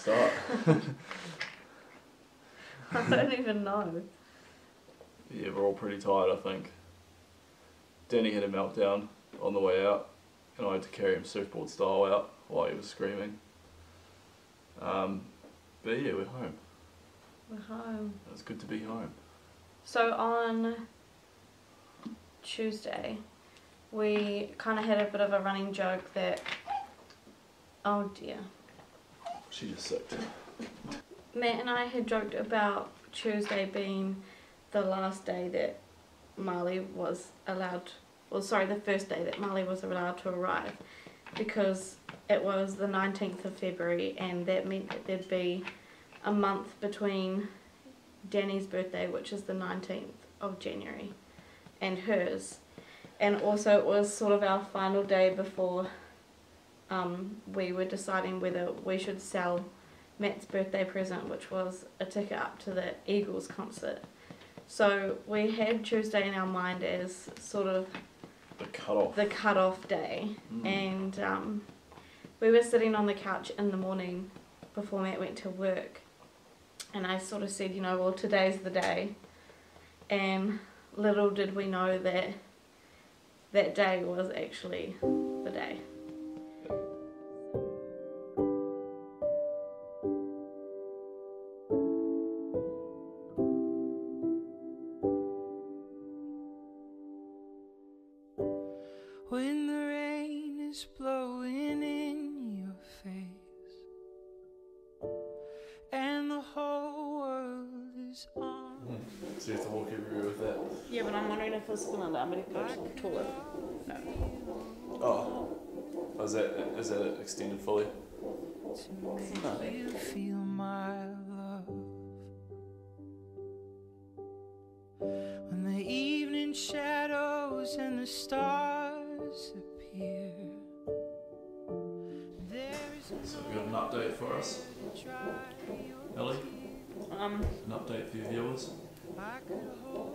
start? I don't even know. Yeah, we're all pretty tired, I think. Danny had a meltdown on the way out, and I had to carry him surfboard style out while he was screaming. But yeah, we're home. We're home. It's good to be home. So on Tuesday, we kind of had a bit of a running joke that, oh dear. She just sucked. Matt and I had joked about Tuesday being the last day that Marlie was allowed, well sorry, the first day that Marlie was allowed to arrive, because it was the 19th of February and that meant that there'd be a month between Danny's birthday, which is the 19th of January, and hers. And also it was sort of our final day before we were deciding whether we should sell Matt's birthday present, which was a ticket up to the Eagles concert. So we had Tuesday in our mind as sort of the cut-off day. And we were sitting on the couch in the morning before Matt went to work, and I sort of said, you know, well, today's the day. And little did we know that that day was actually the day. When the rain is blowing in your face and the whole world is on. So you have to walk everywhere with that? Yeah, but I'm wondering if it's going to allow me to go to the toilet. No. Oh. Is that extended fully? To make you feel my love. When the evening shadows and the stars appear, there is So we've got an update for us. Ellie? An update for your viewers?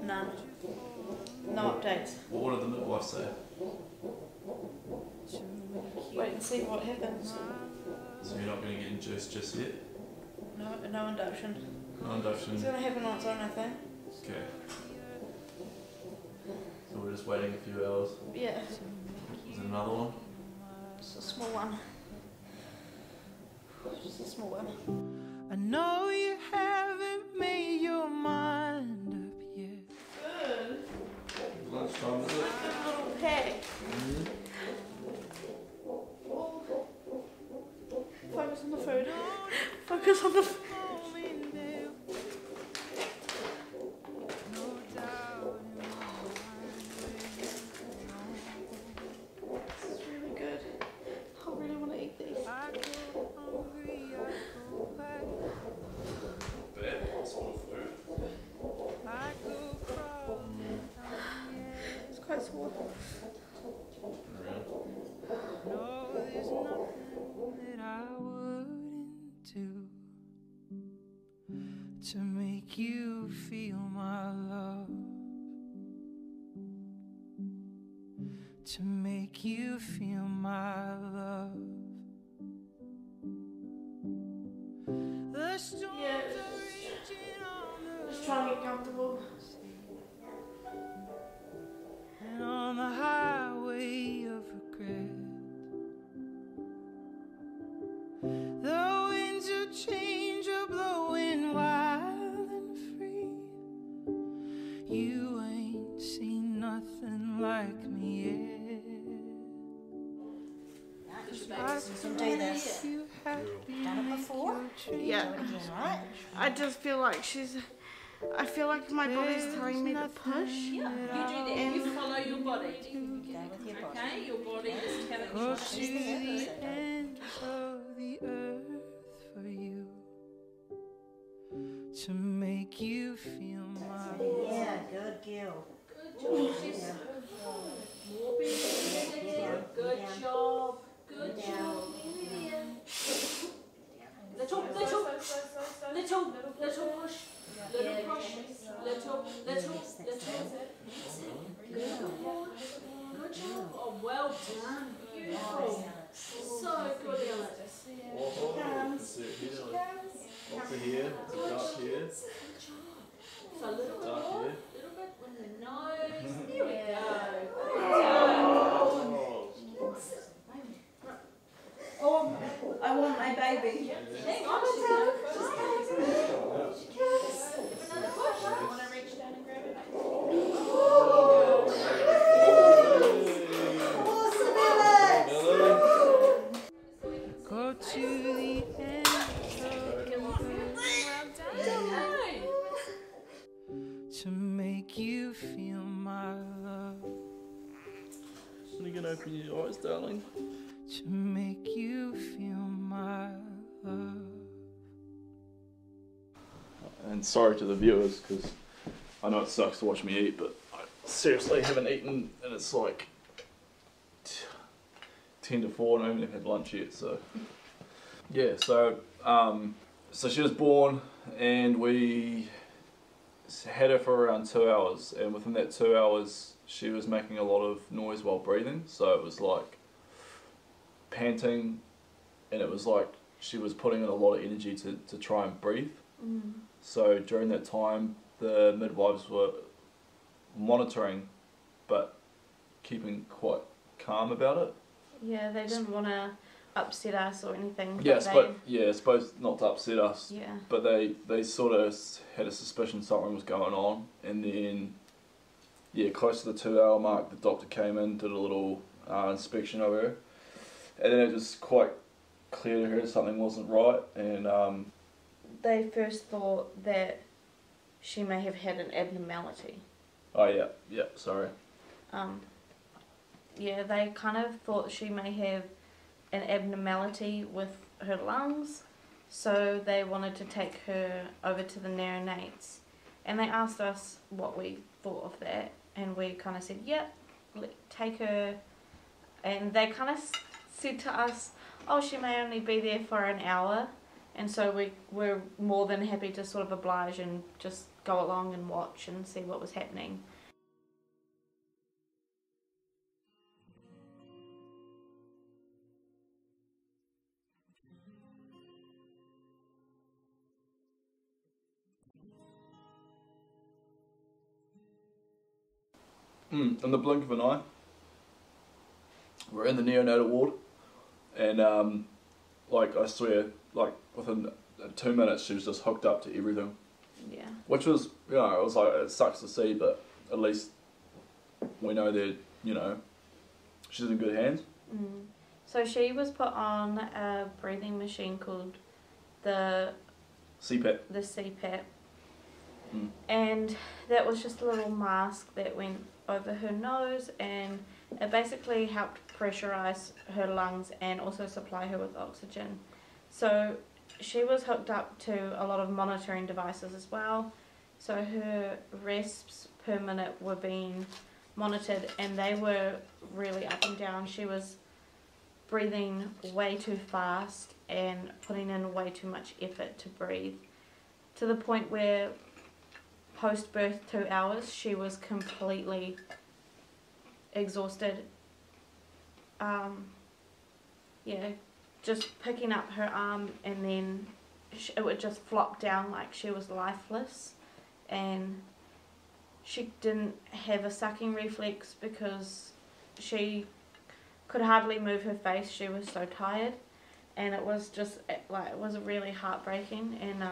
None. No updates. What did the midwife say? Wait and see what happens. So you're not going to get induced just yet? No induction. No induction. It's going to happen on its own, I think. Okay. So we're just waiting a few hours. Yeah. Is it another one? Just a small one. Just a small one. I know you haven't made your mind up yet. Good. Lunchtime, is it? Good little pack. Focus on the food. Focus on the food. This is really good. I really want to eat these. Bad. What sort of food? It's quite small. No, there's nothing that I wouldn't do to make you feel my love, to make you feel my love. The storms are raging on the Just trying to get comfortable. and on the highway of regret. The winds of change are blowing wild and free. You ain't seen nothing like me yet. You can do this. You have Done it before? Yeah. Do it again, right? I just feel like I feel like my body's telling me to push. Yeah, you do that. You follow your body. Go with your body. Okay, your body is telling you go what to to do. the ends of the earth for you, to make you feel my love. Yeah, good girl. Good job. She's more big. Good job. Good job. Little push. Little push. Little. Good job. Oh, well done. Beautiful. So good, Alex. Oh, to here, it's a dark here, So a little bit dark more, here. a little bit on the nose. There we go. Oh, I want my baby. Hang on, she's gonna push. Another push. Want to reach down and grab it? Go to the end to make you feel my love, Are you gonna open your eyes, darling? to make you feel my love. And sorry to the viewers, because I know it sucks to watch me eat, but I seriously haven't eaten, and it's like 10 to 4, and I haven't even had lunch yet. So yeah, so she was born, and we had her for around 2 hours, and within that 2 hours she was making a lot of noise while breathing. So it was like panting, and it was like she was putting in a lot of energy to try and breathe. So during that time the midwives were monitoring but keeping quite calm about it. Yeah, they didn't want to upset us or anything. Yeah, but I suppose not to upset us. yeah. But they sort of had a suspicion something was going on, and then close to the 2 hour mark the doctor came in, did a little inspection of her, and then it was quite clear to her something wasn't right, and They first thought that she may have had an abnormality. oh yeah, sorry. Yeah, they kind of thought she may have an abnormality with her lungs, so they wanted to take her over to the neonates, and they asked us what we thought of that, and we kind of said, yep, take her, and they kind of said to us, oh, she may only be there for an hour, and so we're more than happy to sort of oblige and just go along and watch and see what was happening. In the blink of an eye, we're in the neonatal ward, and like I swear, like within 2 minutes she was just hooked up to everything. Yeah. Which was, it was like, it sucks to see, but at least we know that, she's in good hands. So she was put on a breathing machine called the CPAP. CPAP, and that was just a little mask that went over her nose, and it basically helped pressurize her lungs and also supply her with oxygen. So she was hooked up to a lot of monitoring devices as well, so her rests per minute were being monitored, and they were really up and down. She was breathing way too fast and putting in way too much effort to breathe, to the point where post-birth 2 hours she was completely exhausted. Just picking up her arm, and then it would just flop down like she was lifeless, and she didn't have a sucking reflex because she could hardly move her face. She was so tired, and it was just like, it was really heartbreaking, and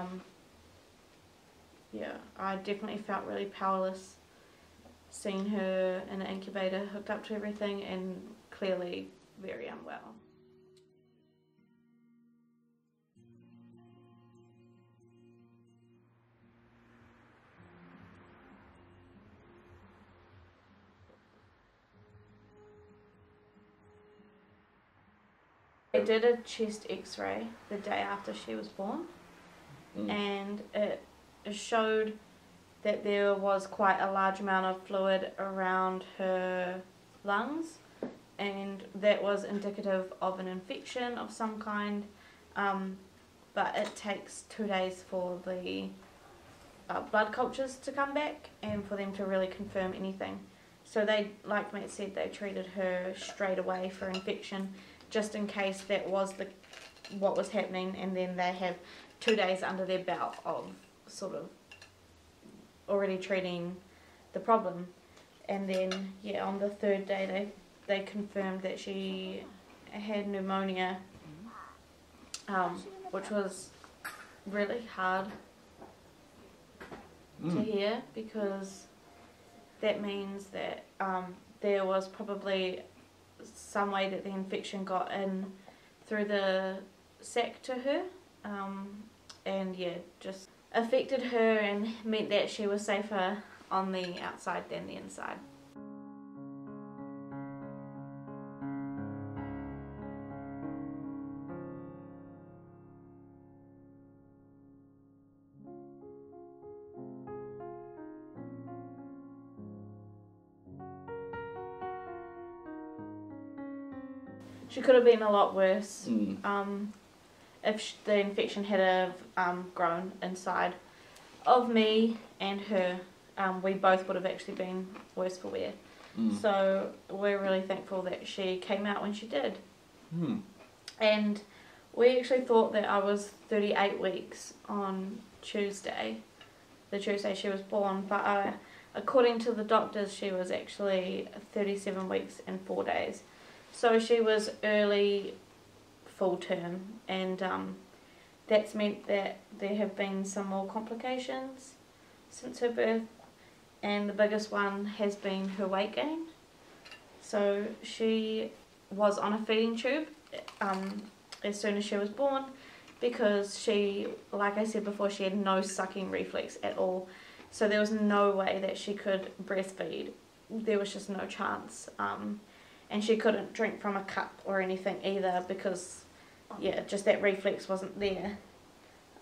I definitely felt really powerless seeing her in an incubator hooked up to everything and clearly very unwell. They did a chest x-ray the day after she was born, and it showed that there was quite a large amount of fluid around her lungs, and that was indicative of an infection of some kind, but it takes 2 days for the blood cultures to come back and for them to really confirm anything. So they, like Matt said, they treated her straight away for infection, just in case that was what was happening, and then they have 2 days under their belt of sort of already treating the problem. And then, yeah, on the 3rd day, they confirmed that she had pneumonia, which was really hard to hear, because that means that there was probably some way that the infection got in through the sac to her, and yeah, just affected her and meant that she was safer on the outside than the inside. She could have been a lot worse if the infection had grown inside of me and her. We both would have actually been worse for wear. So we're really thankful that she came out when she did. And we actually thought that I was 38 weeks on Tuesday, the Tuesday she was born, but according to the doctors she was actually 37 weeks and 4 days. So she was early full term, and that's meant that there have been some more complications since her birth, and the biggest one has been her weight gain. So she was on a feeding tube as soon as she was born, because she, like I said before, she had no sucking reflex at all. So there was no way that she could breastfeed. There was just no chance. And she couldn't drink from a cup or anything either, because, yeah, just that reflex wasn't there.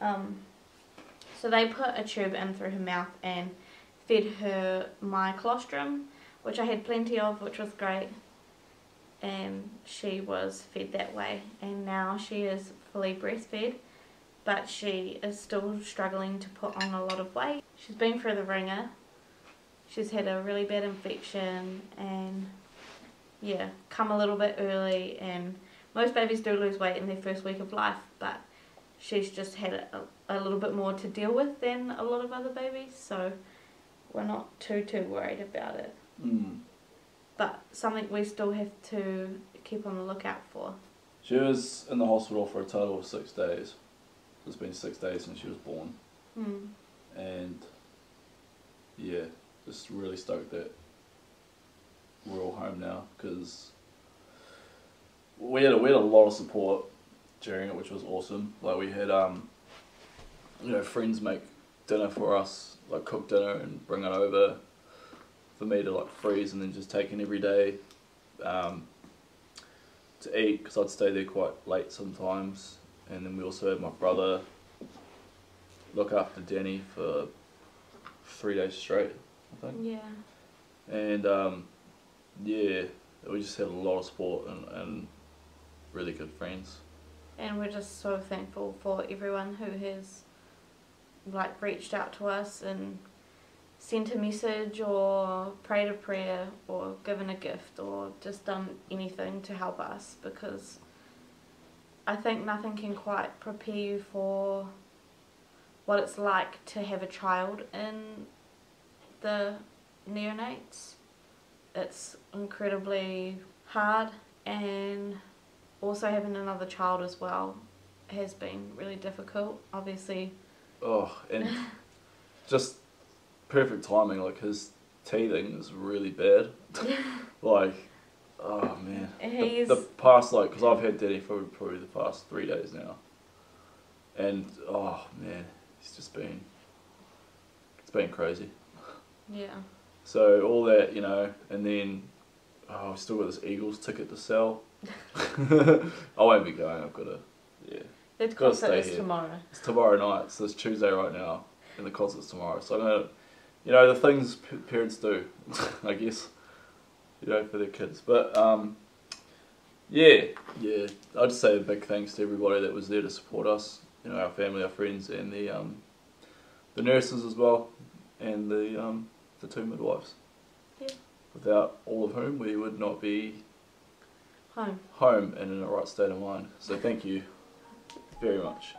So they put a tube in through her mouth and fed her my colostrum, which I had plenty of, which was great. And she was fed that way. And now she is fully breastfed, but she is still struggling to put on a lot of weight. She's been through the ringer. She's had a really bad infection, and yeah, come a little bit early, and most babies do lose weight in their first week of life, but she's just had a little bit more to deal with than a lot of other babies, so we're not too worried about it. But something we still have to keep on the lookout for. She was in the hospital for a total of 6 days. It's been 6 days since she was born. And yeah, just really stoked that we're all home now, because we had a lot of support during it, which was awesome. Like, we had friends make dinner for us, like cook dinner and bring it over for me to like freeze and then just take in every day to eat, because I'd stay there quite late sometimes. And then we also had my brother look after Danny for 3 days straight, I think. Yeah. And yeah, we just had a lot of support and really good friends. And we're just so thankful for everyone who has like reached out to us and sent a message or prayed a prayer or given a gift or just done anything to help us, because I think nothing can quite prepare you for what it's like to have a child in the neonates. It's incredibly hard, and also having another child as well has been really difficult, obviously. Oh, and just perfect timing, like his teething is really bad. Like, oh man. The past, like, because I've had Daddy for probably the past 3 days now. And, oh man, it's been crazy. Yeah. So all that, and then, we still got this Eagles ticket to sell. I won't be going, I've got to, yeah. The concert is tomorrow. It's tomorrow night, so it's Tuesday right now, and the concert's tomorrow. So I'm going to, the things parents do, I guess, for their kids. But, yeah, I'd just say a big thanks to everybody that was there to support us, our family, our friends, and the nurses as well, and the 2 midwives. Yeah. Without all of whom we would not be home and in a right state of mind. So thank you very much.